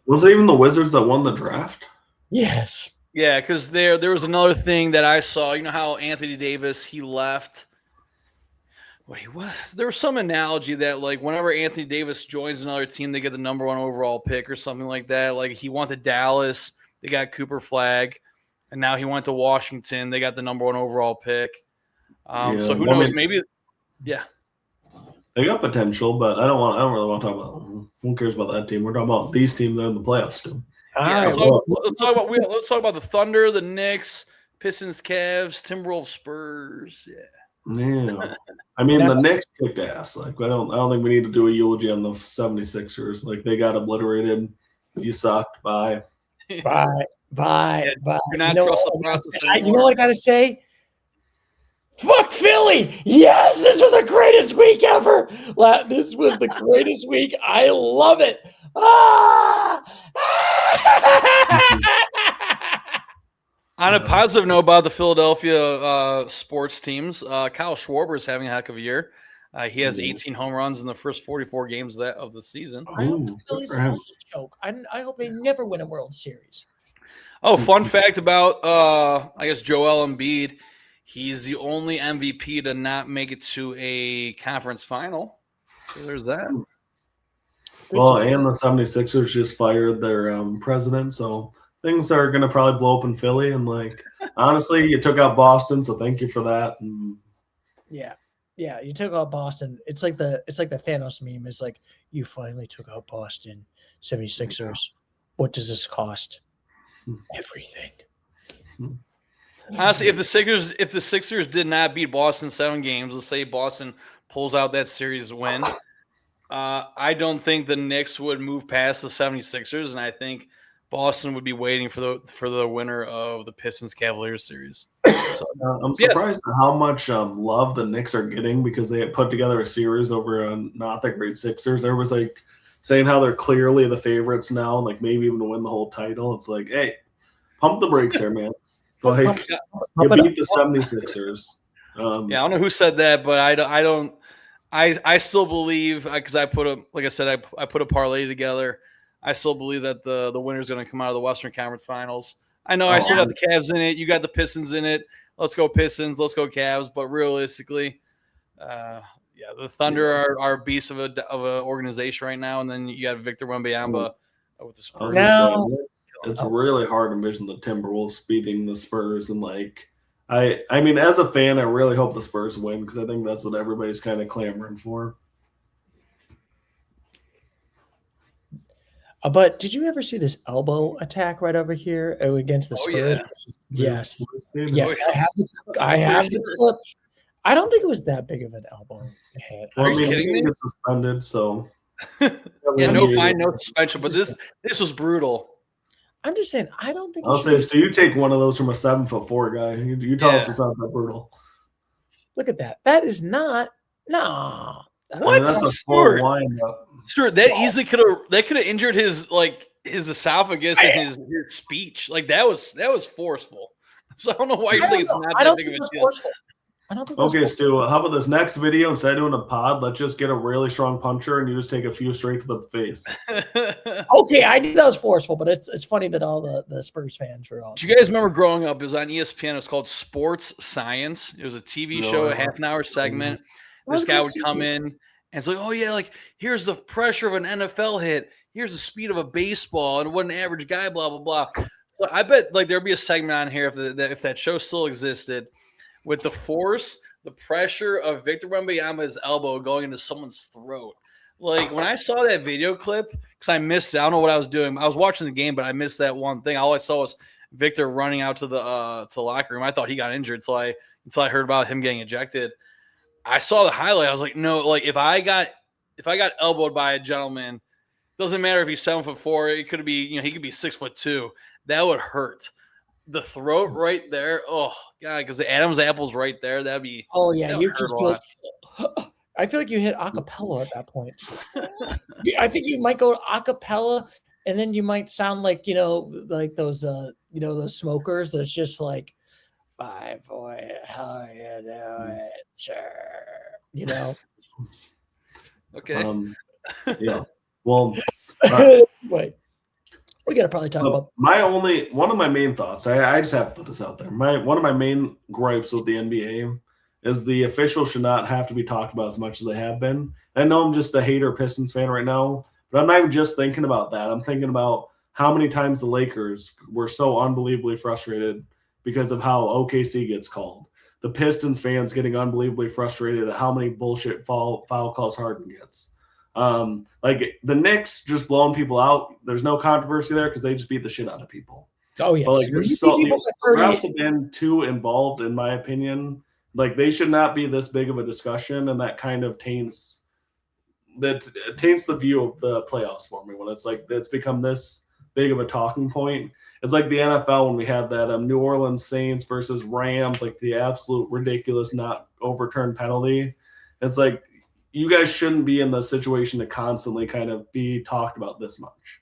was it even the Wizards that won the draft? Yes. Yeah, because there was another thing that I saw. You know how Anthony Davis, he left. What he was. There was some analogy that, like, whenever Anthony Davis joins another team, they get the number 1 overall pick or something like that. Like, he went to Dallas, they got Cooper Flag, and now he went to Washington, they got the number 1 overall pick. So who knows? Maybe, yeah. They got potential, but I don't really want to talk about them. Who cares about that team? We're talking about these teams that are in the playoffs too. Yeah, let's talk about the Thunder, the Knicks, Pistons, Cavs, Timberwolves, Spurs. Yeah. I mean, the Knicks kicked ass. Like, I don't think we need to do a eulogy on the 76ers. Like, they got obliterated. You sucked. Bye. Bye. You're not trust the process anymore. You know what I gotta say? Fuck Philly! Yes, this was the greatest week ever. This was the greatest week. I love it. On a positive note about the Philadelphia sports teams, Kyle Schwarber is having a heck of a year. He has 18 home runs in the first 44 games of the season. I hope Philly's also a joke. I hope they never win a World Series. Oh, fun fact about I guess Joel Embiid. He's the only MVP to not make it to a conference final. So there's that. Well, and the 76ers just fired their president, so things are going to probably blow up in Philly. And, like, honestly, you took out Boston, so thank you for that. And yeah, you took out Boston. It's like the Thanos meme. It's like, you finally took out Boston 76ers. What does this cost? Everything. Honestly, if the Sixers did not beat Boston 7 games, let's say Boston pulls out that series win, I don't think the Knicks would move past the 76ers, and I think Boston would be waiting for the winner of the Pistons Cavaliers series. So, I'm surprised at how much love the Knicks are getting because they had put together a series over not that great Sixers. There was like saying how they're clearly the favorites now, like maybe even to win the whole title. It's like, hey, pump the brakes there, man. Like, you beat the 76ers. Yeah, I don't know who said that, but I don't. I still believe because I put a parlay together. I still believe that the winner is going to come out of the Western Conference Finals. I know I still got the Cavs in it. You got the Pistons in it. Let's go Pistons. Let's go Cavs. But realistically, the Thunder are beasts of an organization right now. And then you got Victor Wembanyama with the Spurs. Now- It's really hard to envision the Timberwolves beating the Spurs, and like I mean, as a fan, I really hope the Spurs win because I think that's what everybody's kind of clamoring for. But did you ever see this elbow attack right over here against the Oh, Spurs? yeah. Yes. Oh, Yes. yeah. I have the clip. I don't think it was that big of an elbow hit. Well, Are you kidding he me? gets suspended, so Yeah, no fine, no suspension. But this was brutal. I'm just saying, I don't think I'll he say, should. so you take one of those from a 7'4" guy. You tell us Yeah. it's not that brutal. Look at that. That is not. No. I mean, What? that's a Stuart? full windup. Sure, that easily could have injured his esophagus and his speech. Like that was forceful. So I don't know why you're saying it's not I that don't big think of it a was deal. forceful. I don't think it was Okay, forceful. Stu, how about this next video? Instead of doing a pod, let's just get a really strong puncher and you just take a few straight to the face. Okay, I knew that was forceful, but it's funny that all the Spurs fans were all. Do you guys remember growing up? It was on ESPN. It was called Sports Science. It was a TV show, a half-an-hour segment. This guy would come in and it's like, oh yeah, like here's the pressure of an NFL hit. Here's the speed of a baseball and what an average guy, blah blah blah. So I bet like there'd be a segment on here if that show still existed, with the force, the pressure of Victor Wembanyama's elbow going into someone's throat. Like when I saw that video clip, because I missed it, I don't know what I was doing. I was watching the game, but I missed that one thing. All I saw was Victor running out to the locker room. I thought he got injured until I heard about him getting ejected. I saw the highlight. I was like, no, like if I got elbowed by a gentleman, doesn't matter if he's 7'4", it could be, he could be 6'2". That would hurt. The throat right there. Oh God, because the Adam's apple's right there. That'd be. Oh yeah, that you would just hurt a feel. I feel like you hit acapella at that point. I think you might go acapella, and then you might sound like like those those smokers. That's just like, "My boy, how you doing, sir?" Okay. Yeah. Well, Wait, we gotta probably talk about. one of my main thoughts. I just have to put this out there. One of my main gripes with the NBA is the officials should not have to be talked about as much as they have been. I know I'm just a hater Pistons fan right now, but I'm not even just thinking about that. I'm thinking about how many times the Lakers were so unbelievably frustrated because of how OKC gets called. The Pistons fans getting unbelievably frustrated at how many bullshit foul calls Harden gets. Like the Knicks just blowing people out. There's no controversy there because they just beat the shit out of people. Oh yeah, But like the refs have been too involved, in my opinion. Like they should not be this big of a discussion, and that kind of taints the view of the playoffs for me when it's like it's become this big of a talking point. It's like the NFL when we had that New Orleans Saints versus Rams, like the absolute ridiculous not overturned penalty. It's like you guys shouldn't be in the situation to constantly kind of be talked about this much.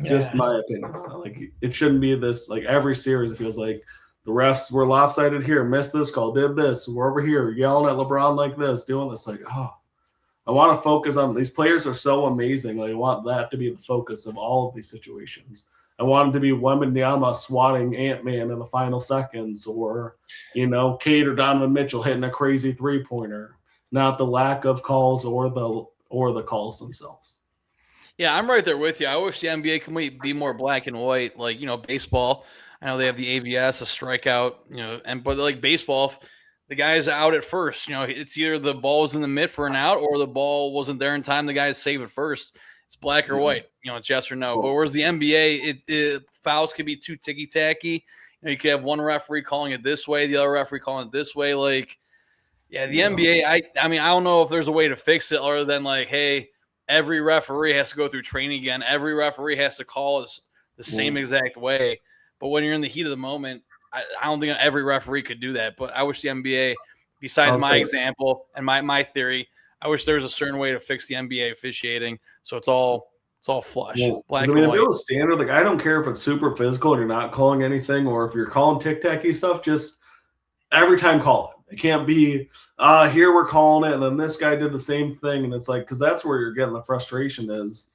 Just my opinion. Like it shouldn't be this. Like every series, it feels like the refs were lopsided here, missed this call, did this. We're over here yelling at LeBron like this, doing this. Like, I want to focus on these players are so amazing. Like, I want that to be the focus of all of these situations. I want him to be Wembanyama swatting Ant-Man in the final seconds, or Cade or Donovan Mitchell hitting a crazy 3-pointer. Not the lack of calls or the calls themselves. Yeah, I'm right there with you. I wish the NBA could be more black and white, like baseball. I know they have the AVS, a strikeout, but like baseball, if the guy's out at first. It's either the ball was in the mid for an out or the ball wasn't there in time. The guys save it first. It's black or white. It's yes or no. But whereas the NBA, fouls could be too ticky tacky. You could have one referee calling it this way, the other referee calling it this way. Like, yeah, the NBA. I mean, I don't know if there's a way to fix it other than like, hey, every referee has to go through training again. Every referee has to call us the same exact way. But when you're in the heat of the moment, I don't think every referee could do that. But I wish the NBA, besides my example and my theory, I wish there was a certain way to fix the NBA officiating so it's all flush, black and white. If it was standard, like I don't care if it's super physical and you're not calling anything, or if you're calling tic-tacky stuff, just every time call it. It can't be here we're calling it, and then this guy did the same thing, and it's like because that's where you're getting the frustration is.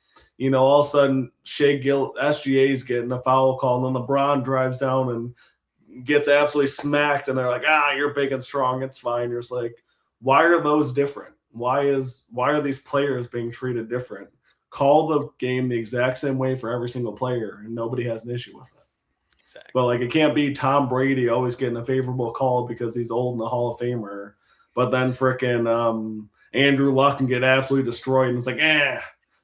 all of a sudden SGA's getting a foul call, and then LeBron drives down and gets absolutely smacked, and they're like, you're big and strong, it's fine. You're just like, why are those different? Why are these players being treated different? Call the game the exact same way for every single player, and nobody has an issue with it. Exactly. But like, it can't be Tom Brady always getting a favorable call because he's old and a Hall of Famer, but then frickin' Andrew Luck can get absolutely destroyed, and it's like,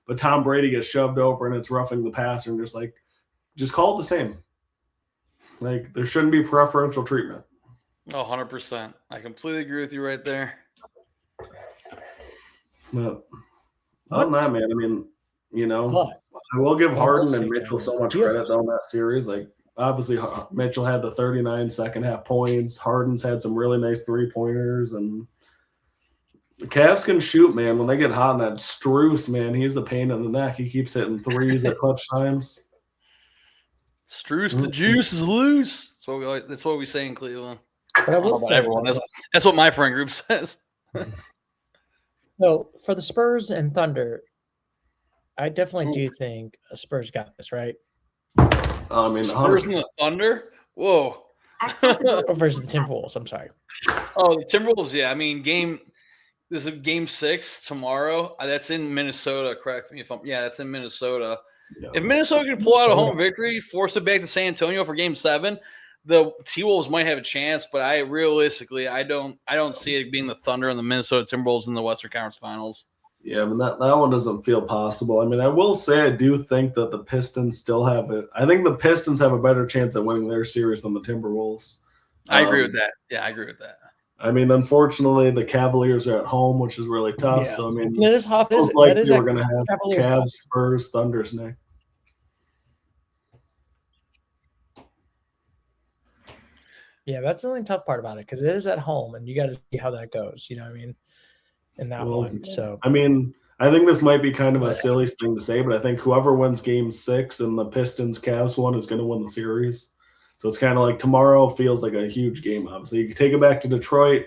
but Tom Brady gets shoved over and it's roughing the passer, and just like, just call it the same. Like, there shouldn't be preferential treatment. Oh, 100%. I completely agree with you right there. But other than that, man, I mean, But I will give I will Harden say, and Mitchell so much yeah. credit though in that series. Like, obviously, Mitchell had the 39 second half points. Harden's had some really nice 3-pointers, and the Cavs can shoot, man. When they get hot, and that Struce, man, he's a pain in the neck. He keeps hitting threes at clutch times. Struce, the juice is loose. That's what we say in Cleveland. But I will About say, everyone. That's what my friend group says. so for the Spurs and Thunder, I definitely do think Spurs got this, right? I mean, Spurs 100%. and the Thunder? Whoa. Accessibility. Or versus the Timberwolves, I'm sorry. Oh, the Timberwolves, yeah. I mean, this is game 6 tomorrow. That's in Minnesota, correct me if I'm that's in Minnesota. Yeah. If Minnesota can pull out a home victory, force it back to San Antonio for game 7, the T-Wolves might have a chance, but I don't see it being the Thunder and the Minnesota Timberwolves in the Western Conference Finals. Yeah, I mean, that one doesn't feel possible. I mean, I will say I do think that the Pistons still have it. I think the Pistons have a better chance at winning their series than the Timberwolves. I agree with that. Yeah, I agree with that. I mean, unfortunately, the Cavaliers are at home, which is really tough. Yeah. So, I mean, That is half. feels That like is you were going to have Cavaliers. Cavs, Spurs, Thunders next. Yeah, that's the only tough part about it because it is at home, and you got to see how that goes. You know what I mean? In that one, so I mean, I think this might be kind of a silly thing to say, but I think whoever wins Game 6 and the Pistons Cavs one is going to win the series. So it's kind of like tomorrow feels like a huge game. Obviously, you can take it back to Detroit.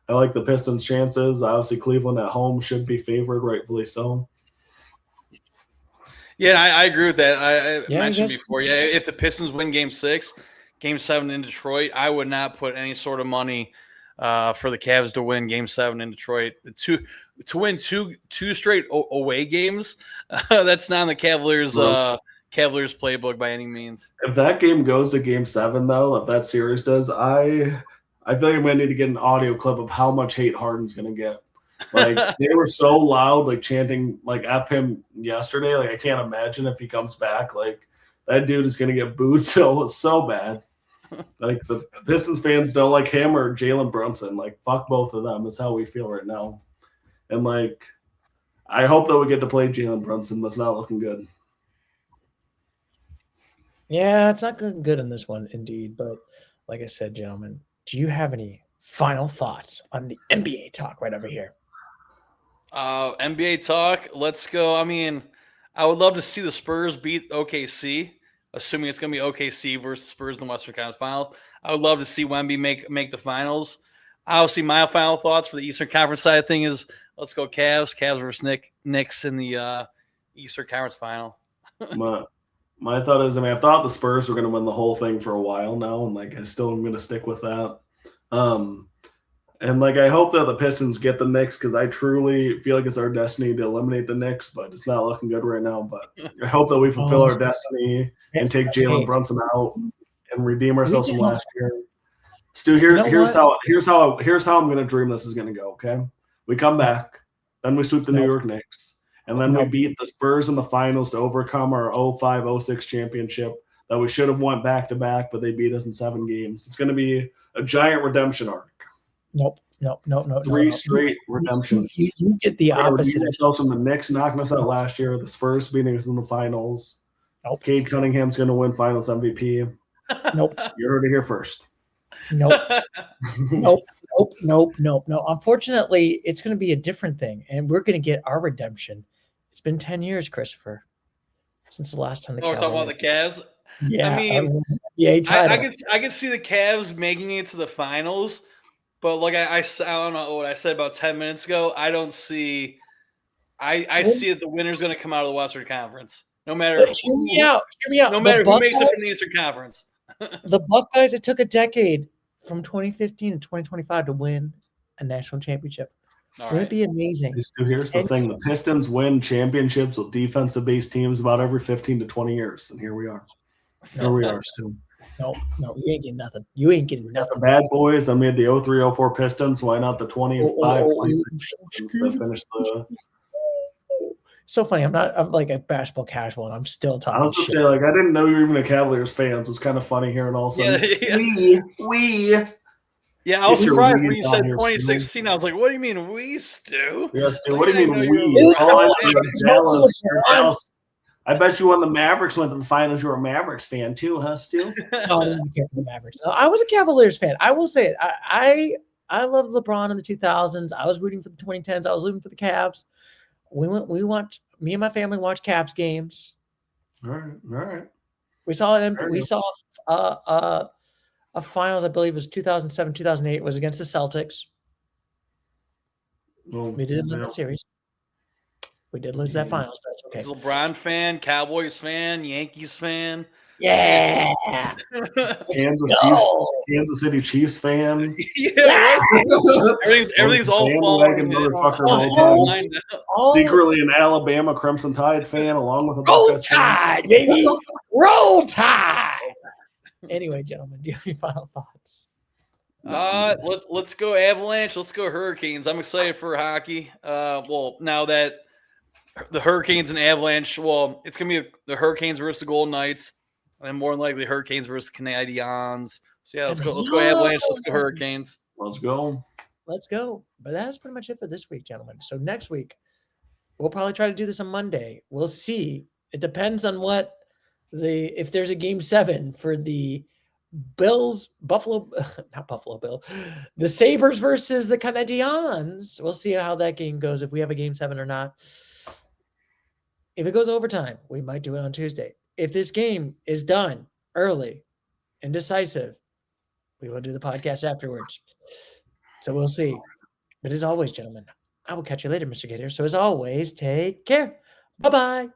I like the Pistons' chances. Obviously, Cleveland at home should be favored, rightfully so. Yeah, I agree with that. I mentioned guess- before. Yeah, if the Pistons win Game 6, Game 7 in Detroit, I would not put any sort of money for the Cavs to win Game 7 in Detroit. To win two straight away games, that's not in the Cavaliers playbook by any means. If that game goes to Game 7, though, if that series does, I feel like I'm going to need to get an audio clip of how much hate Harden's going to get. Like, they were so loud, like, chanting, like, F him yesterday. Like, I can't imagine if he comes back. Like, that dude is going to get booed so bad. Like, the Pistons fans don't like him or Jalen Brunson. Like, fuck both of them is how we feel right now. And, like, I hope that we get to play Jalen Brunson. That's not looking good. yeah, it's not looking good in this one, indeed. But like I said, gentlemen, do you have any final thoughts on the NBA talk right over here? NBA talk. Let's go. I mean, I would love to see the Spurs beat OKC, assuming it's going to be OKC versus Spurs in the Western Conference Finals. I would love to see Wemby make the finals. Obviously, my final thoughts for the Eastern Conference side thing is let's go Cavs. Cavs versus Knicks in the Eastern Conference Final. My thought is, I mean, I thought the Spurs were going to win the whole thing for a while now, and like I still am going to stick with that. And like I hope that the Pistons get the Knicks because I truly feel like it's our destiny to eliminate the Knicks, but it's not looking good right now. But I hope that we fulfill our destiny and take Jalen Brunson out and redeem ourselves from last year. Stu, here's how I'm going to dream this is going to go. Okay, we come back, then we sweep the New York Knicks, and then we beat the Spurs in the finals to overcome our 05-06 championship that we should have won back to back, but they beat us in 7 games. It's going to be a giant redemption arc. Nope. 3 straight redemptions. You get the opposite. Ourselves from the Knicks knocking us out last year, the Spurs beating us in the finals. Nope. Cade Cunningham's going to win Finals MVP. Nope. You heard it here first. Nope. Nope. Unfortunately, it's going to be a different thing, and we're going to get our redemption. It's been 10 years, Christopher, since the last time the we're talking about the Cavs. Yeah, I mean, I can see the Cavs making it to the finals, but like I don't know what I said about 10 minutes ago. I don't see I see it. The winner's going to come out of the Western Conference, no matter But hear me out. Hear me out. no The matter who makes it Buckeyes- from the Eastern Conference. The Buckeyes, it took a decade from 2015 to 2025 to win a national championship. All Wouldn't right. it be amazing? Here's the thing: the Pistons win championships with defensive-based teams about every 15 to 20 years, and here we are. Here we are still. No, you ain't getting nothing. You ain't getting Got nothing. the bad boys. I made the 03-04 Pistons. Why not the 20-5? Oh, 26 Pistons that finished the. So funny. I'm like a basketball casual, and I'm still I talking was just shit. saying, like, I didn't know you were even a Cavaliers fan. So it's kind of funny hearing all of a sudden. Yeah. We. Yeah, I was Get your surprised when weeds you on said here, 2016. I was like, what do you mean we, Stu? Yes, dude. Like, What do I you know mean you're we? a Oh, Brown you're fan. jealous. You're jealous. I bet you when the Mavericks went to the finals, you were a Mavericks fan too, huh, Stu? Oh, I didn't care for the Mavericks. No, I was a Cavaliers fan. I will say it. I love LeBron in the 2000s. I was rooting for the 2010s. I was rooting for the Cavs. We watched. Me and my family watched Cavs games. All right. We saw it. Fair We enough. saw a finals. I believe it was 2007, 2008. It was against the Celtics. Well, We did win yeah. that series. We did lose that finals, but it's He's okay. a LeBron fan, Cowboys fan, Yankees fan. Yeah. Kansas City Chiefs fan. Yeah, everything's all Bandwagon falling. motherfucker Oh, of all time. Lined up. Oh, Secretly an Alabama Crimson Tide fan, along with a Roll Buckeyes fan. Tide, baby. Roll Tide. Anyway, gentlemen, do you have any final thoughts? Let's go Avalanche. Let's go Hurricanes. I'm excited for hockey. Well, now that the Hurricanes and Avalanche, well, it's gonna be the Hurricanes versus the Golden Knights, and more than likely Hurricanes versus Canadiens. So yeah, let's go Avalanche. Let's go Hurricanes. Let's go. Let's go. But that's pretty much it for this week, gentlemen. So next week, we'll probably try to do this on Monday. We'll see. It depends on what if there's a game 7 for the Bills, not Buffalo Bill, the Sabres versus the Canadiens. We'll see how that game goes, if we have a game 7 or not. If it goes overtime, we might do it on Tuesday. If this game is done early and decisive, we will do the podcast afterwards. So we'll see. But as always, gentlemen, I will catch you later, Mr. Gator. So as always, take care. Bye-bye.